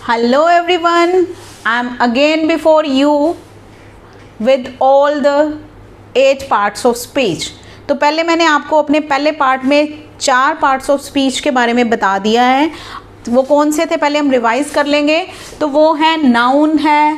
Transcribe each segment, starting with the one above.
Hello everyone, I am again before you with all the 8 parts of speech. तो पहले मैंने आपको अपने पहले पार्ट में 4 पार्ट्स ऑफ स्पीच के बारे में बता दिया है. वो कौन से थे पहले हम रिवाइज कर लेंगे. तो वो है नाउन है,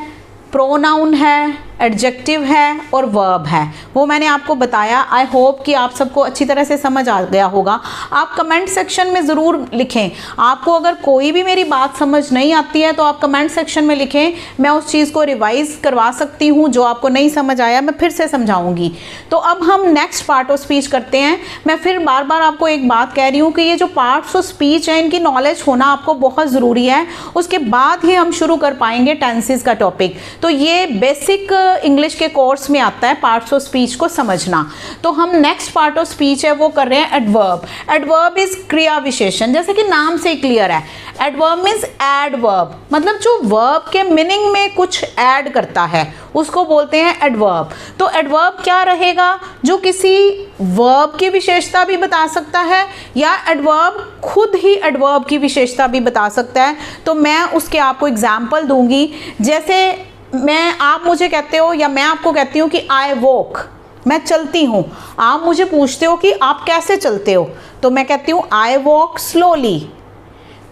प्रोनाउन है, एडजेक्टिव है और वर्ब है. वो मैंने आपको बताया. आई होप कि आप सबको अच्छी तरह से समझ आ गया होगा. आप कमेंट सेक्शन में ज़रूर लिखें. आपको अगर कोई भी मेरी बात समझ नहीं आती है तो आप कमेंट सेक्शन में लिखें. मैं उस चीज़ को रिवाइज करवा सकती हूँ. जो आपको नहीं समझ आया मैं फिर से समझाऊँगी. तो अब हम नेक्स्ट पार्ट ऑफ स्पीच करते हैं. मैं फिर बार बार आपको एक बात कह रही हूँ कि ये जो पार्ट्स ऑफ स्पीच हैं इनकी नॉलेज होना आपको बहुत ज़रूरी है. उसके बाद ही हम शुरू कर पाएंगे टेंसेस का टॉपिक. तो ये बेसिक इंग्लिश के कोर्स में आता है पार्ट्स ऑफ स्पीच को समझना. तो हम नेक्स्ट पार्ट ऑफ स्पीच है वो कर रहे हैं एडवर्ब. एडवर्ब इज क्रिया विशेषण. जैसे कि नाम से ही क्लियर है. एडवर्ब मीन्स एडवर्ब, मतलब जो वर्ब के मीनिंग में कुछ ऐड करता है उसको बोलते हैं एडवर्ब. तो एडवर्ब क्या रहेगा? जो किसी वर्ब की विशेषता भी बता सकता है या एडवर्ब खुद ही एडवर्ब की विशेषता भी बता सकता है. तो मैं उसके आपको एग्जाम्पल दूंगी. जैसे आप मुझे कहते हो या मैं आपको कहती हूँ कि आई वॉक, मैं चलती हूँ. आप मुझे पूछते हो कि आप कैसे चलते हो, तो मैं कहती हूँ आई वॉक स्लोली.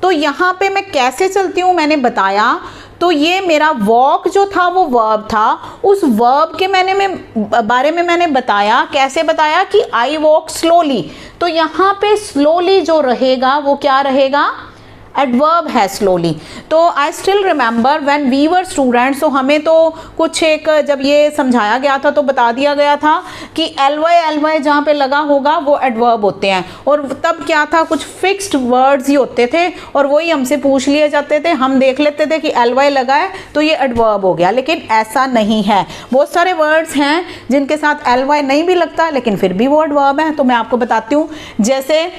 तो यहाँ पे मैं कैसे चलती हूँ मैंने बताया. तो ये मेरा वॉक जो था वो वर्ब था. उस वर्ब के बारे में मैंने बताया. कैसे बताया? कि आई वॉक स्लोली. तो यहाँ पे स्लोली जो रहेगा वो क्या रहेगा? एडवर्ब है स्लोली. तो I still remember when we were students. तो हमें तो कुछ एक जब ये समझाया गया था तो बता दिया गया था कि एलवाई जहाँ पे लगा होगा वो एडवर्ब होते हैं. और तब क्या था, कुछ फिक्स्ड वर्ड्स ही होते थे और वही हमसे पूछ लिए जाते थे. हम देख लेते थे कि एलवाई लगा है तो ये एडवर्ब हो गया. लेकिन ऐसा नहीं है. बहुत सारे वर्ड्स हैं जिनके साथ एलवाई नहीं भी लगता लेकिन फिर भी वो एडवर्ब है. तो मैं आपको बताती हूँ. जैसे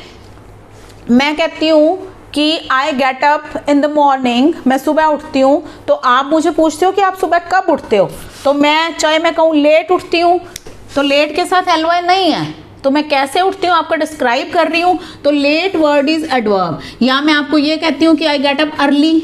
मैं कहती हूँ कि I get up in the morning, मैं सुबह उठती हूँ. तो आप मुझे पूछते हो कि आप सुबह कब उठते हो. तो मैं चाहे मैं कहूँ लेट उठती हूँ तो लेट के साथ एलवाई नहीं है. तो मैं कैसे उठती हूँ आपको डिस्क्राइब कर रही हूँ. तो लेट वर्ड इज एडवर्ब. या मैं आपको ये कहती हूँ कि आई गेट अप अर्ली,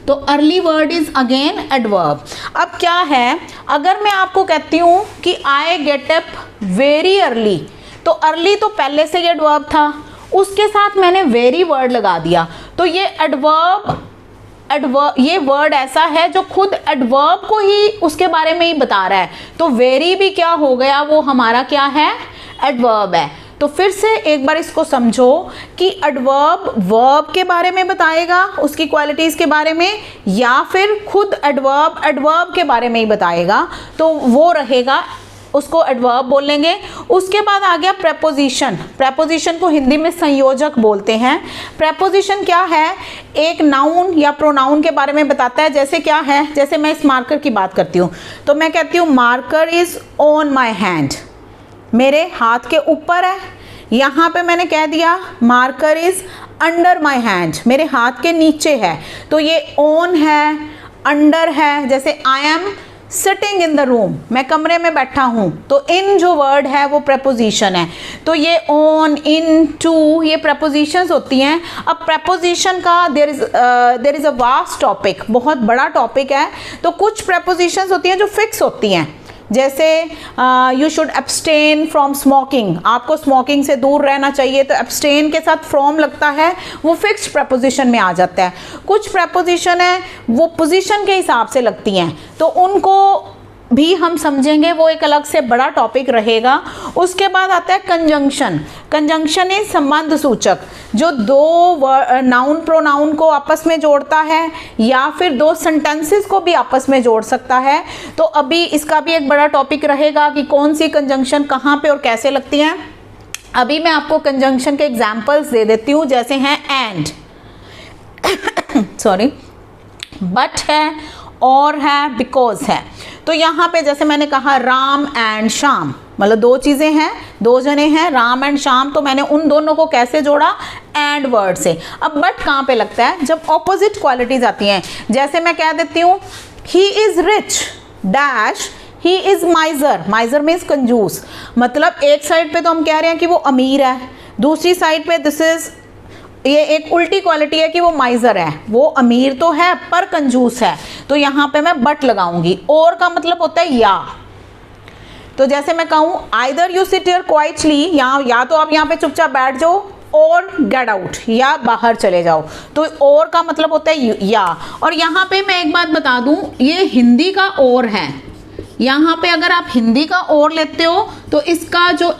तो early word is again adverb. अब क्या है, अगर मैं आपको कहती हूँ कि I get up very early, तो अर्ली तो पहले से ही एडवर्ब था, उसके साथ मैंने वेरी वर्ड लगा दिया. तो ये एडवर्ब ये वर्ड ऐसा है जो खुद एडवर्ब को ही उसके बारे में ही बता रहा है. तो वेरी भी क्या हो गया, वो हमारा क्या है? एडवर्ब है. तो फिर से एक बार इसको समझो कि एडवर्ब वर्ब के बारे में बताएगा, उसकी क्वालिटीज़ के बारे में, या फिर खुद एडवर्ब के बारे में ही बताएगा. तो वो रहेगा, उसको एडवर्ब बोलेंगे. उसके बाद आ गया प्रेपोजिशन. प्रेपोजिशन को हिंदी में संयोजक बोलते हैं. प्रेपोजिशन क्या है? एक नाउन या प्रोनाउन के बारे में बताता है. जैसे क्या है, जैसे मैं इस मार्कर की बात करती हूँ तो मैं कहती हूँ marker is on my hand, मेरे हाथ के ऊपर है. यहाँ पे मैंने कह दिया marker is under my hand, मेरे हाथ के नीचे है. तो ये ऑन है, अंडर है. जैसे I am sitting in the room, मैं कमरे में बैठा हूँ. तो इन जो वर्ड है वो प्रेपोजिशन है. तो ये ऑन, इन, टू, ये प्रेपोजिशंस होती हैं. अब प्रेपोजिशन का there is a vast topic, बहुत बड़ा टॉपिक है. तो कुछ प्रेपोजिशंस होती हैं जो फिक्स होती हैं. जैसे you should abstain from smoking, आपको स्मोकिंग से दूर रहना चाहिए. तो एब्सटेन के साथ फ्रॉम लगता है, वो फिक्स्ड प्रेपोजिशन में आ जाता है. कुछ प्रेपोजिशन है वो पोजीशन के हिसाब से लगती हैं, तो उनको भी हम समझेंगे, वो एक अलग से बड़ा टॉपिक रहेगा. उसके बाद आता है कंजंक्शन. कंजंक्शन इज संबंध सूचक, जो दो नाउन प्रोनाउन को आपस में जोड़ता है या फिर दो सेंटेंसेस को भी आपस में जोड़ सकता है. तो अभी इसका भी एक बड़ा टॉपिक रहेगा कि कौन सी कंजंक्शन कहाँ पे और कैसे लगती हैं. अभी मैं आपको कंजंक्शन के एग्जाम्पल्स दे देती हूँ. जैसे हैं एंड, सॉरी, बट है, और है, बिकॉज है. तो यहाँ पे जैसे मैंने कहा राम एंड श्याम, मतलब दो चीज़ें हैं, दो जने हैं, राम एंड श्याम. तो मैंने उन दोनों को कैसे जोड़ा? एंड वर्ड से. अब बट कहाँ पे लगता है? जब ऑपोजिट क्वालिटीज आती हैं. जैसे मैं कह देती हूँ he is rich dash, he is माइजर. माइजर means कंजूस. मतलब एक साइड पे तो हम कह रहे हैं कि वो अमीर है, दूसरी साइड पे दिस इज़ ये एक उल्टी क्वालिटी है कि वो माइजर है, वो अमीर तो है पर कंजूस है, तो यहाँ पे मैं बट लगाऊंगी। और का मतलब होता है या। तो जैसे मैं कहूँ either you sit here quietly, या तो आप यहाँ पे चुपचाप बैठ जाओ, और गेट आउट, या बाहर चले जाओ। तो और का मतलब होता है या। और यहाँ पे मैं एक बात बता दूं, ये हिंदी का और है। यहाँ पे अगर आप हिंदी का और लेते हो तो इसका जो,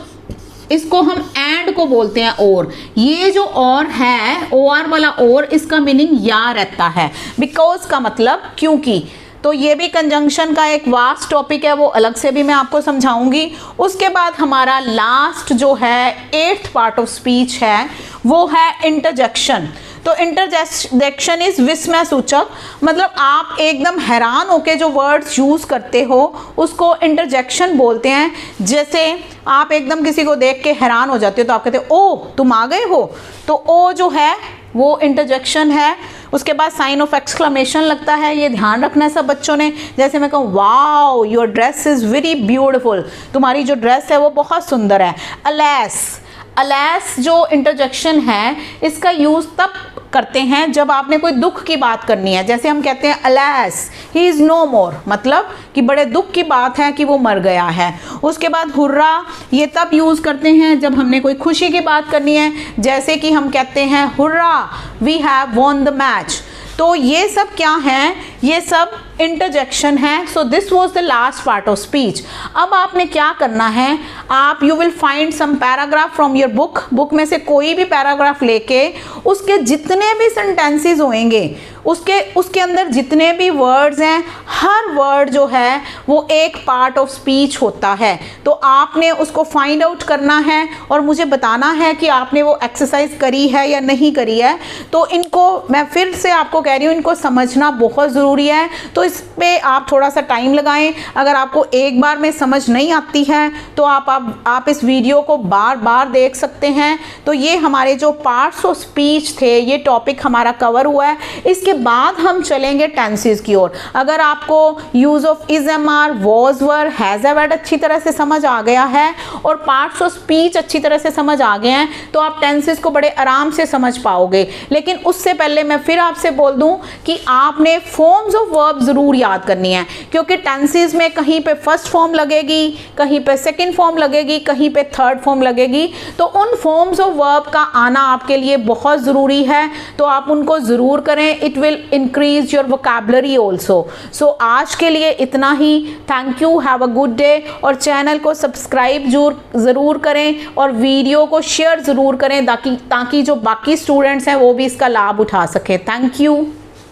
इसको हम एंड को बोलते हैं और। ये जो और है, ओ आर वाला और, इसका मीनिंग या रहता है। बिकॉज का मतलब क्योंकि। तो ये भी कंजंक्शन का एक वास्ट टॉपिक है, वो अलग से भी मैं आपको समझाऊंगी। उसके बाद हमारा लास्ट जो है 8th पार्ट ऑफ स्पीच है, वो है इंटरजेक्शन। तो इंटरजेक्शन इज विस्मय सूचक, मतलब आप एकदम हैरान होके जो वर्ड्स यूज करते हो उसको इंटरजेक्शन बोलते हैं। जैसे आप एकदम किसी को देख के हैरान हो जाते हो तो आप कहते हो ओ तुम आ गए हो, तो ओ जो है वो इंटरजेक्शन है। उसके बाद साइन ऑफ एक्सक्लेमेशन लगता है, ये ध्यान रखना है सब बच्चों ने। जैसे मैं कहूँ wow your dress is very beautiful, तुम्हारी जो ड्रेस है वो बहुत सुंदर है। अलेस, अलेस जो इंटरजेक्शन है इसका यूज़ तब करते हैं जब आपने कोई दुख की बात करनी है। जैसे हम कहते हैं अलेस ही इज़ नो मोर, मतलब कि बड़े दुख की बात है कि वो मर गया है। उसके बाद हुर्रा, ये तब यूज़ करते हैं जब हमने कोई खुशी की बात करनी है। जैसे कि हम कहते हैं hurrah we have won the match. तो ये सब क्या हैं, ये सब इंटरजेक्शन है। So this was the last part of speech. अब आपने क्या करना है, आप you will find some paragraph from your book में से कोई भी पैराग्राफ लेके उसके जितने भी सेंटेंसेस होंगे, उसके अंदर जितने भी वर्ड्स हैं, हर वर्ड जो है वो एक पार्ट ऑफ स्पीच होता है। तो आपने उसको फाइंड आउट करना है और मुझे बताना है कि आपने वो एक्सरसाइज करी है या नहीं करी है। तो इनको मैं फिर से आपको कह रही हूँ, इनको समझना बहुत ज़रूरी है। तो इस पे आप थोड़ा सा टाइम लगाएं। अगर आपको एक बार में समझ नहीं आती है तो आप इस वीडियो को बार बार देख सकते हैं। तो ये हमारे जो पार्ट्स ऑफ स्पीच थे, ये टॉपिक हमारा कवर हुआ है। इसके बाद हम चलेंगे टेंसेस की ओर। अगर आपको use of is, am are, was, were, has, have, had अच्छी तरह से समझ आ गया है और पार्ट्स ऑफ स्पीच अच्छी तरह से समझ आ गए हैं तो आप टेंसेस को बड़े आराम से समझ पाओगे। लेकिन उससे पहले मैं फिर आपसे बोल दूं कि आपने फॉर्म्स ऑफ वर्ब ज़रूर याद करनी है, क्योंकि टेंसेस में कहीं पे फर्स्ट फॉर्म लगेगी, कहीं पे सेकंड फॉर्म लगेगी, कहीं पे थर्ड फॉर्म लगेगी। तो उन फॉर्म्स ऑफ वर्ब का आना आपके लिए बहुत ज़रूरी है, तो आप उनको ज़रूर करें। It will increase your vocabulary also. So आज के लिए इतना ही। Thank you, have a good day. और चैनल को सब्सक्राइब ज़रूर करें और वीडियो को शेयर ज़रूर करें ताकि जो बाकी स्टूडेंट्स हैं वो भी इसका लाभ उठा सकें। Thank you.